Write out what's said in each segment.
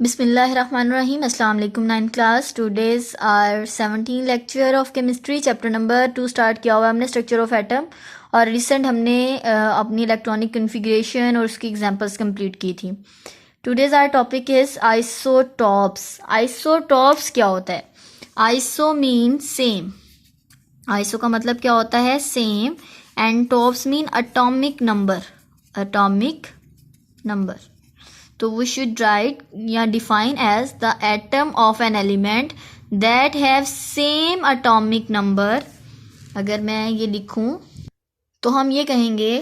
Bismillahirrahmanirrahim. Assalamu alaikum 9th class. Today's our 17 lecture of chemistry chapter number 2 start किया हुआ है हमने structure of atom और recent हमने अपनी इलेक्ट्रॉनिक कन्फिग्रेशन और उसकी एग्जांपल्स कंप्लीट की थी. Today's our topic is isotopes. Isotopes क्या होता है? Iso mean same. आइसो का मतलब क्या होता है? Same. And tops mean atomic number. Atomic number. तो we should write या define as the atom of an element that have same atomic number. अगर मैं ये लिखूं तो हम ये कहेंगे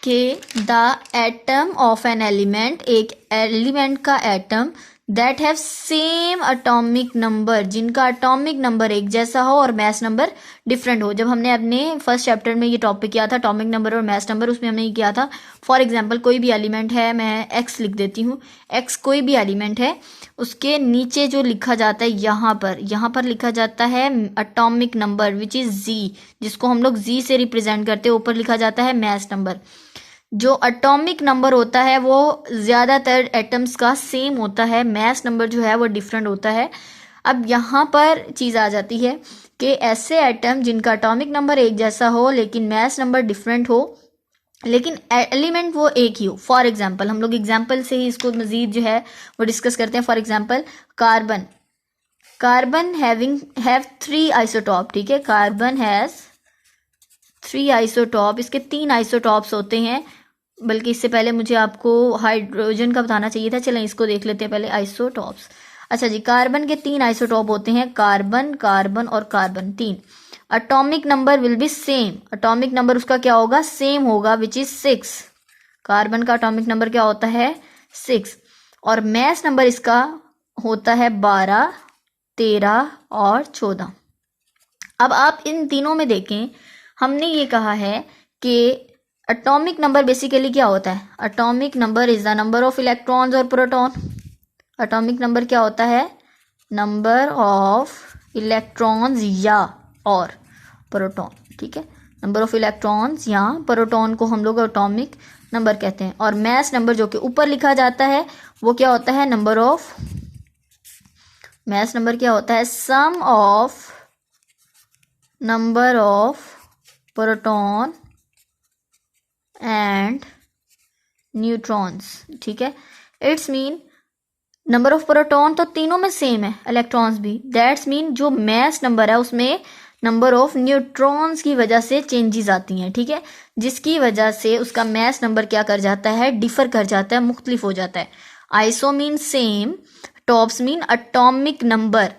कि the atom of an element, एक एलिमेंट का atom that have same atomic number, जिनका अटोमिक नंबर एक जैसा हो और मैस नंबर डिफरेंट हो. जब हमने अपने फर्स्ट चैप्टर में ये टॉपिक किया था अटोमिक नंबर और मैस नंबर, उसमें हमने ये किया था. फॉर एग्जांपल कोई भी एलिमेंट है, मैं एक्स लिख देती हूँ. एक्स कोई भी एलिमेंट है, उसके नीचे जो लिखा जाता है यहाँ पर लिखा जाता है अटोमिक नंबर विच इज़ जी, जिसको हम लोग जी से रिप्रेजेंट करते हैं. ऊपर लिखा जाता है मैस नंबर. जो अटोमिक नंबर होता है वो ज़्यादातर एटम्स का सेम होता है, मैस नंबर जो है वो डिफरेंट होता है. अब यहाँ पर चीज़ आ जाती है कि ऐसे एटम जिनका अटोमिक नंबर एक जैसा हो लेकिन मैस नंबर डिफरेंट हो, लेकिन एलिमेंट वो एक ही हो. फॉर एग्जांपल हम लोग एग्जांपल से ही इसको मज़ीद जो है वो डिस्कस करते हैं. For example carbon have 3 isotope. ठीक है, कार्बन हैज़ 3 आइसोटॉप. इसके 3 आइसोटॉप्स होते हैं. बल्कि इससे पहले मुझे आपको हाइड्रोजन का बताना चाहिए था. चलें इसको देख लेते हैं पहले, आइसोटॉप्स. अच्छा जी, कार्बन के 3 आइसोटॉप होते हैं, कार्बन, कार्बन और carbon, 3. Atomic number will be same. Atomic number उसका क्या होगा? सेम होगा, विच इज 6. कार्बन का अटोमिक नंबर क्या होता है? 6. और मैस नंबर इसका होता है 12, 13 और 14. अब आप इन तीनों में देखें, हमने ये कहा है कि एटॉमिक नंबर बेसिकली क्या होता है? Atomic number is the number of electrons और प्रोटॉन. एटॉमिक नंबर क्या होता है? नंबर ऑफ इलेक्ट्रॉन्स या और प्रोटॉन. ठीक है, नंबर ऑफ इलेक्ट्रॉन्स या प्रोटॉन को हम लोग एटॉमिक नंबर कहते हैं. और मैस नंबर जो कि ऊपर लिखा जाता है वो क्या होता है? नंबर ऑफ, मैस नंबर क्या होता है? Sum of number of proton and neutrons. ठीक है, it's mean number of proton तो तीनों में सेम है, इलेक्ट्रॉन्स भी. दैट्स मीन जो मैस नंबर है उसमें नंबर ऑफ न्यूट्रॉन्स की वजह से चेंजेस आती हैं. ठीक है, जिसकी वजह से उसका मैस नंबर क्या कर जाता है? डिफर कर जाता है, मुख्तलिफ हो जाता है. Iso mean same, tops mean atomic number.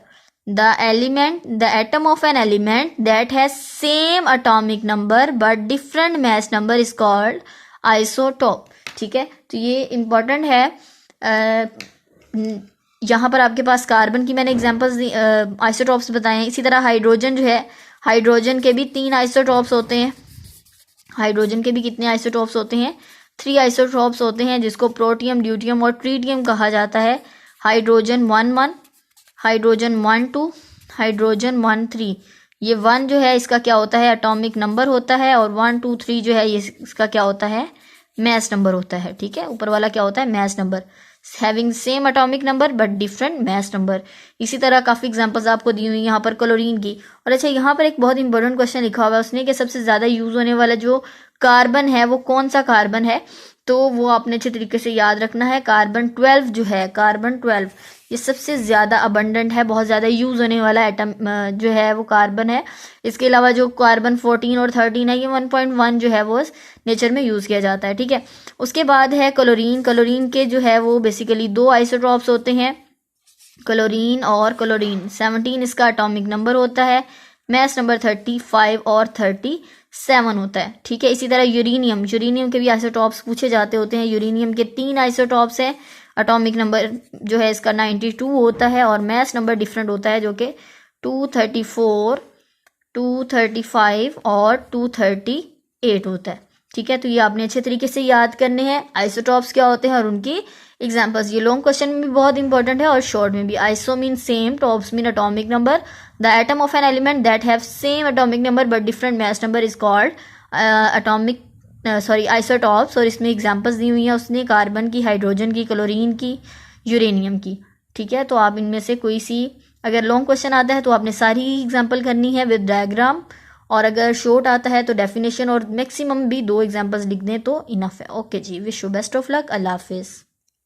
the atom of an element that has same atomic number but different mass number is called isotope. ठीक है, तो ये इम्पोर्टेंट है. यहाँ पर आपके पास कार्बन की मैंने एग्जांपल्स आइसोटॉप्स बताए हैं. इसी तरह हाइड्रोजन जो है, हाइड्रोजन के भी 3 आइसोटॉप्स होते हैं. हाइड्रोजन के भी कितने आइसोटॉप्स होते हैं? 3 आइसोटॉप्स होते हैं, जिसको प्रोटियम, ड्यूटियम और ट्रीटियम कहा जाता है. Hydrogen 1,1, hydrogen 1,2, hydrogen 1,3. ये 1 जो है इसका क्या होता है? एटॉमिक नंबर होता है. और 1, 2, 3 जो है ये इसका क्या होता है? मैस नंबर होता है. ठीक है, ऊपर वाला क्या होता है? Mass number. Having same atomic number but different mass number. इसी तरह काफ़ी एग्जांपल्स आपको दी हुई यहाँ पर क्लोरीन की. और अच्छा, यहाँ पर एक बहुत इंपॉर्टेंट क्वेश्चन लिखा हुआ है उसने कि सबसे ज़्यादा यूज़ होने वाला जो कार्बन है वो कौन सा कार्बन है? तो वो आपने अच्छे तरीके से याद रखना है. कार्बन 12 जो है, कार्बन 12 ये सबसे ज़्यादा अबंडेंट है, बहुत ज़्यादा यूज़ होने वाला एटम जो है वो कार्बन है. इसके अलावा जो कार्बन 14 और 13 है, ये 1.1 जो है वो नेचर में यूज़ किया जाता है. ठीक है, उसके बाद है क्लोरीन. क्लोरीन के जो है वो बेसिकली 2 आइसोटॉप्स होते हैं, क्लोरीन और क्लोरीन. 17 इसका एटॉमिक नंबर होता है, मैस नंबर 35 और 37 होता है. ठीक है, इसी तरह यूरेनियम, यूरेनियम के भी आइसोटॉप्स पूछे जाते होते हैं. यूरेनियम के 3 आइसोटॉप्स हैं, एटॉमिक नंबर जो है इसका 92 होता है और मैस नंबर डिफरेंट होता है, जो कि 234, 235 और 238 होता है. ठीक है, तो ये आपने अच्छे तरीके से याद करने हैं आइसोटॉप्स क्या होते हैं और उनकी एग्जांपल्स. ये लॉन्ग क्वेश्चन में भी बहुत इंपॉर्टेंट है और शॉर्ट में भी. Iso mean same, tops mean atomic number. The atom of an element that have same atomic number but different mass number is called isotopes. और इसमें एग्जांपल्स दी हुई हैं उसने कार्बन की, हाइड्रोजन की, क्लोरीन की, यूरेनियम की. ठीक है, तो आप इनमें से कोई सी, अगर लॉन्ग क्वेश्चन आता है तो आपने सारी एग्जाम्पल करनी है विद डायग्राम, और अगर शॉर्ट आता है तो डेफिनेशन और मैक्सिमम भी 2 एग्जाम्पल्स लिख दें तो इनफ है। ओके जी, wish you best of luck, अल्लाह हाफिज़।